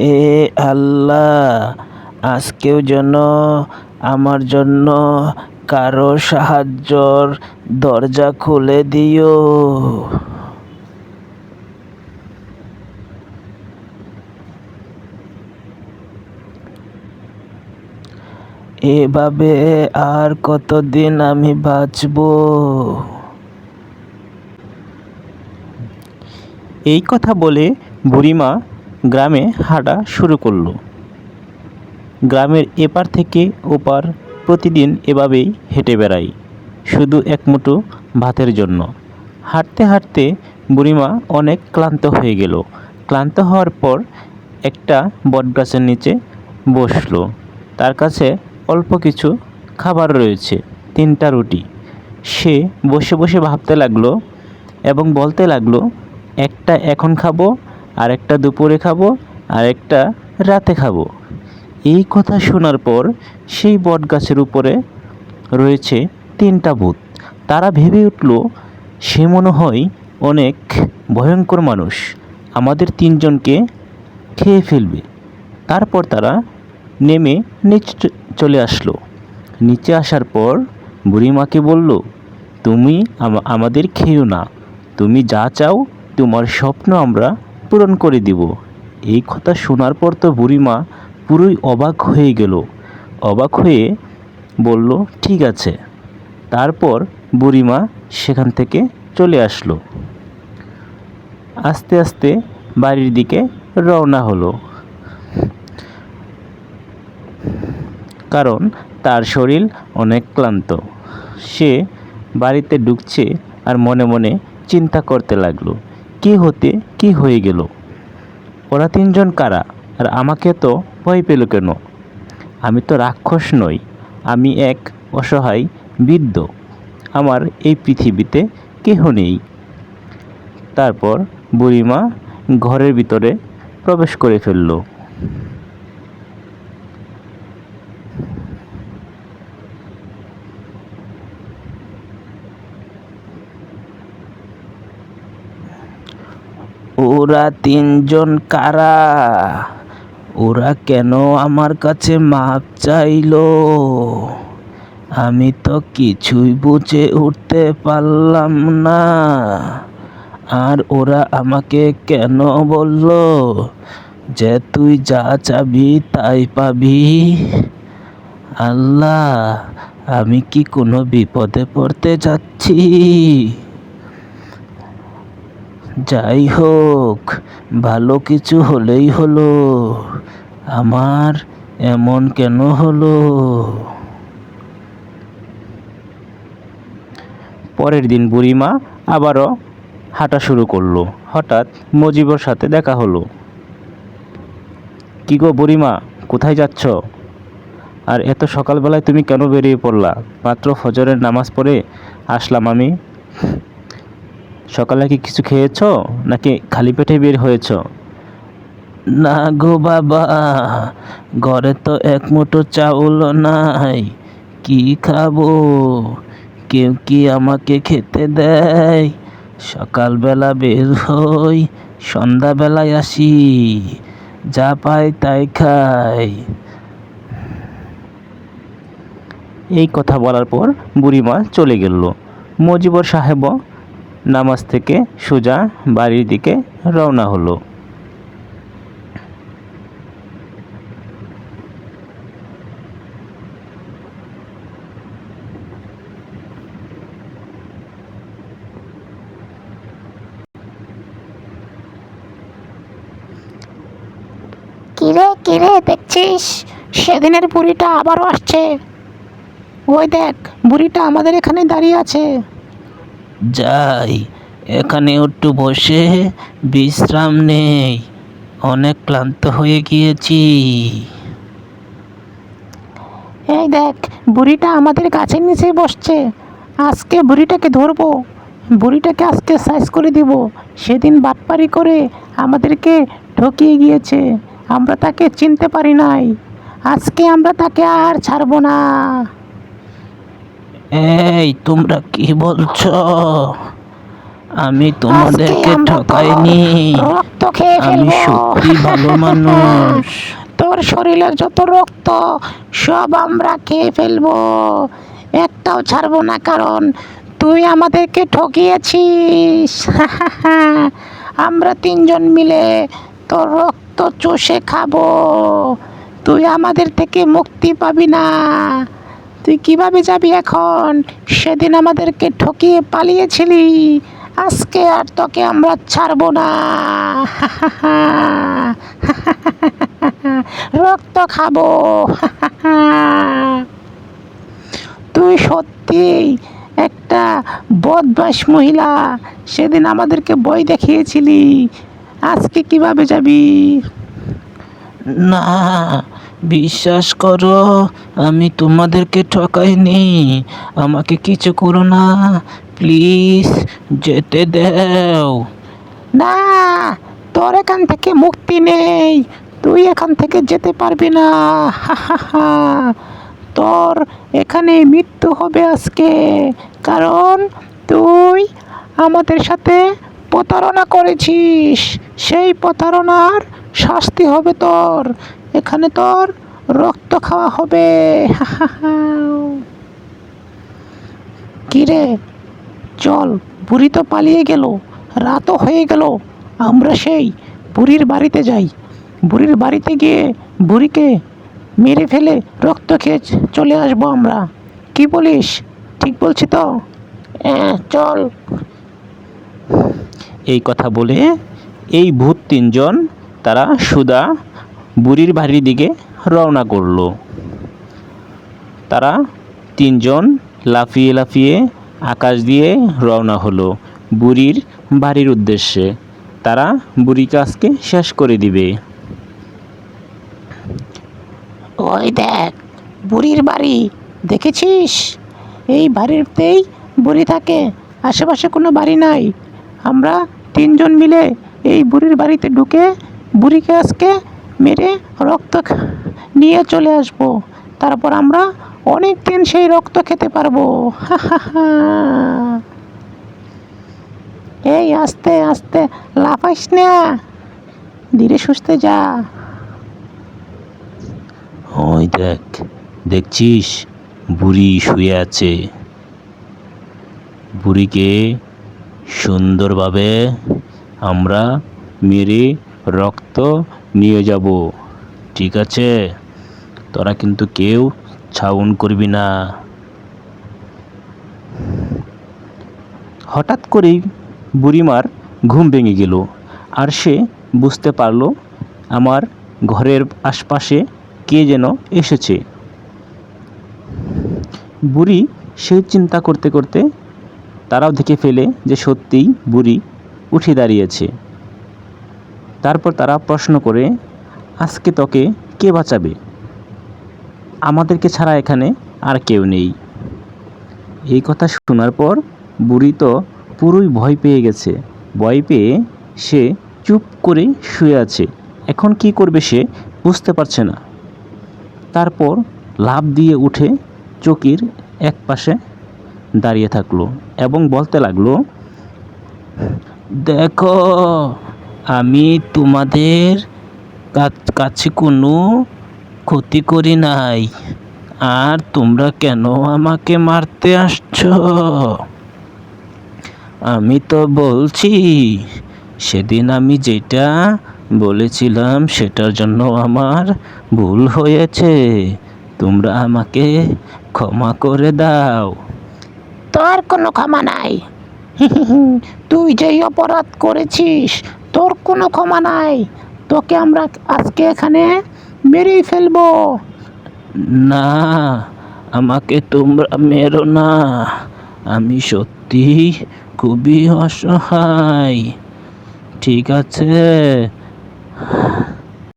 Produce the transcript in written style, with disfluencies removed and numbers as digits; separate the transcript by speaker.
Speaker 1: হে আল্লাহ, আজকেও যেন আমার জন্য কারো সাহায্যর দরজা খুলে দিও। এভাবে আর কতদিন আমি বাঁচবো?
Speaker 2: এই কথা বলে বুড়িমা গ্রামে হাঁটা শুরু করলো। গ্রামের এপার থেকে ওপার প্রতিদিন এভাবেই হেঁটে বেড়াই, শুধু এক মুঠো ভাতের জন্য। হাঁটতে হাঁটতে বুড়িমা অনেক ক্লান্ত হয়ে গেল। ক্লান্ত হওয়ার পর একটা বটগাছের নিচে বসলো। তার কাছে অল্প কিছু খাবার রয়েছে, 3টা রুটি। সে বসে বসে ভাবতে লাগলো এবং বলতে লাগলো, একটা এখন খাবো, আর একটা দুপুরে খাবো, আর একটা রাতে খাবো। এই কথা শোনার পর সেই বটগাছের উপরে রয়েছে 3টা ভূত। তারা ভেবে উঠল, সে মনে হয় অনেক ভয়ঙ্কর মানুষ, আমাদের 3জনকে খেয়ে ফেলবে। তারপর তারা নেমে নিচে চলে আসলো। নিচে আসার পর বুড়িমাকে বলল, তুমি আমাদের খেও না, তুমি যা চাও তোমার স্বপ্ন আমরা পূরণ করে দিব। এই কথা শোনার পর তো বুড়িমা পুরোই অবাক হয়ে গেল। অবাক হয়ে বলল, ঠিক আছে। তারপর বুড়িমা সেখান থেকে চলে আসলো। আস্তে আস্তে বাড়ির দিকে রওনা হলো, কারণ তার শরীর অনেক ক্লান্ত। সে বাড়িতে ঢুকছে আর মনে মনে চিন্তা করতে লাগলো, কি হতে কি হয়ে গেল? ওরা 3জন কারা, আর আমাকে তো ভয় পেল কেন? আমি তো রাক্ষস নই, আমি এক অসহায় বৃদ্ধ, আমার এই পৃথিবীতে কেহ নেই। তারপর বুড়িমা ঘরের ভিতরে প্রবেশ করে ফেলল।
Speaker 1: ওরা 3জন কারা? ওরা কেন আমার কাছে মাপ চাইলো? আমি তো কিছুই বুঝে উঠতে পারলাম না। আর ওরা আমাকে কেন বলল যে তুই যা চাবি তাই পাবি? আল্লাহ, আমি কি কোনো বিপদে পড়তে যাচ্ছি? যাই হোক, ভালো কিছু হলেই হলো। আমার এমন কেন হলো?
Speaker 2: পরের দিন বুড়িমা আবারও হাঁটা শুরু করলো। হঠাৎ মজিবর সাথে দেখা হলো। কি গো বুড়িমা, কোথায় যাচ্ছ? আর এত সকালবেলায় তুমি কেন বেরিয়ে পড়লা? মাত্র ফজরের নামাজ পড়ে আসলাম আমি। সকালে কি কিছু খেয়েছো, নাকি খালি পেটে বের হয়েছ?
Speaker 1: না গো বাবা, ঘরে তো এক মুঠো চাউল নাই, কি খাবো? কেউ কি আমাকে খেতে দেয়? সকালবেলা বের হই, সন্ধ্যাবেলায় আসি, যা পাই তাই খাই।
Speaker 2: এই কথা বলার পর বুড়িমা চলে গেল। মজিবর সাহেবও নামাজ থেকে সোজা বাড়ির দিকে রওনা হলো।
Speaker 3: কিরে কিরে, দেখছিস সেদিনের বুড়িটা আবারও আসছে? ওই দেখ, বুড়িটা আমাদের এখানে দাঁড়িয়ে আছে।
Speaker 1: যাই, এখানে একটু বসে বিশ্রাম নেই, অনেক ক্লান্ত হয়ে গিয়েছি।
Speaker 3: এই দেখ, বুড়িটা আমাদের গাছের নিচে বসছে। আজকে বুড়িটাকে ধরবো, বুড়িটাকে আজকে সাইজ করে দিব। সেদিন বাটপারি করে আমাদেরকে ঠকিয়ে গিয়েছে, আমরা তাকে চিনতে পারি নাই। আজকে আমরা তাকে আর ছাড়বো না।
Speaker 1: এই তোমরা কি বলছো? আমি তোমাদেরকে
Speaker 3: আমরা তোর
Speaker 1: ঠকাইনি।
Speaker 3: রক্ত খেয়ে
Speaker 1: আমি
Speaker 3: ফেলবো।
Speaker 1: সত্যি ভালো মানুষ।
Speaker 3: তোর শরীরের যত রক্ত সব আমরা খেয়ে ফেলবো, একটাও ছাড়বো না, কারণ তুই আমাদেরকে ঠকিয়েছিস। আমরা তিনজন মিলে তোর রক্ত চষে খাবো। তুই আমাদের থেকে মুক্তি পাবি না। তুই কিভাবে যাবি এখন? সেদিন আমাদেরকে ঠকিয়ে পালিয়েছিলি, আজকে আর তোকে আমরা ছাড়বো না। রক্ত খাবো। তুই সত্যিই একটা বদমাশ মহিলা, সেদিন আমাদেরকে ভয় দেখিয়েছিলি, আজকে কিভাবে যাবি?
Speaker 1: না, বিশ্বাস করো, আমি তোমাদেরকে ঠকাইনি। আমাকে কিছু করো না, প্লিজ, যেতে দাও।
Speaker 3: না, তোর এখান থেকে মুক্তি নেই, তুই এখান থেকে যেতে পারবি না। তোর এখানে মৃত্যু হবে আজকে, কারণ তুই আমাদের সাথে প্রতারণা করেছিস। সেই প্রতারণার শাস্তি হবে তোর, এখানে তোর রক্ত খাওয়া হবে। কিরে, চল, বুড়ি তো পালিয়ে গেল, রাতও হয়ে গেল, আমরা সেই বুড়ির বাড়িতে যাই। বুড়ির বাড়িতে গিয়ে বুড়িকে মেরে ফেলে রক্ত খেয়ে চলে আসবো আমরা। কি বলিস? ঠিক বলছি তো? হ্যাঁ, চল।
Speaker 2: এই কথা বলে এই ভূত তিনজন তারা সুদা বুড়ির বাড়ির দিকে রওনা করলো। তারা তিনজন লাফিয়ে লাফিয়ে আকাশ দিয়ে রওনা হলো বুড়ির বাড়ির উদ্দেশ্যে। তারা বুড়িকে আজকে শেষ করে দিবে।
Speaker 3: ওই দেখ, বুড়ির বাড়ি দেখেছিস? এই বাড়িতেই বুড়ি থাকে, আশেপাশে কোনো বাড়ি নাই। আমরা তিনজন মিলে এই বুড়ির বাড়িতে ঢুকে বুড়িকে আজকে মেরে রক্ত নিয়ে চলে আসবো। তারপর আমরা অনেক দিন সেই রক্ত খেতে পারবো। এই আস্তে আস্তে, লাফাইস না, ধীরে সুস্থে যা।
Speaker 1: ওই দেখ, দেখছিস বুড়ি শুয়ে আছে। বুড়িকে সুন্দরভাবে আমরা মেরে রক্ত নিয়ে যাব, ঠিক আছে? তোরা কিন্তু কেউ ছাউন করবি না।
Speaker 2: হঠাৎ করেই বুড়িমার ঘুম ভেঙে গেল, আর সে বুঝতে পারলো আমার ঘরের আশপাশে কে যেন এসেছে। বুড়ি সে চিন্তা করতে করতে তারাও দেখে ফেলে যে সত্যিই বুড়ি উঠে দাঁড়িয়েছে। তারপর তারা প্রশ্ন করে, আজকে তোকে কে বাঁচাবে? আমাদেরকে ছাড়া এখানে আর কেউ নেই। এই কথা শোনার পর বুড়ি তো পুরোই ভয় পেয়ে গেছে। ভয় পেয়ে সে চুপ করে শুয়ে আছে। এখন কি করবে সে বুঝতে পারছে না। তারপর লাফ দিয়ে উঠে চৌকির এক পাশে দাঁড়িয়ে থাকলো এবং বলতে লাগলো,
Speaker 1: দেখো, আমি তোমাদের কাছে কোনো ক্ষতি করি নাই, আর তোমরা কেন আমাকে মারতে আসছো? আমি তো বলছি, সেদিন আমি যেটা বলেছিলাম সেটার জন্য আমার ভুল হয়েছে। তোমরা আমাকে ক্ষমা করে দাও।
Speaker 3: তোর কোনো ক্ষমা নাই। তুই যেই অপরাধ করেছিস, তোর কোনো ক্ষমা নাই। তোকে আমরা আজকে এখানে মেরেই ফেলবো।
Speaker 1: না, আমাকে তোমরা মেরো না। আমি সত্যি খুবই অসহায়, ঠিক আছে?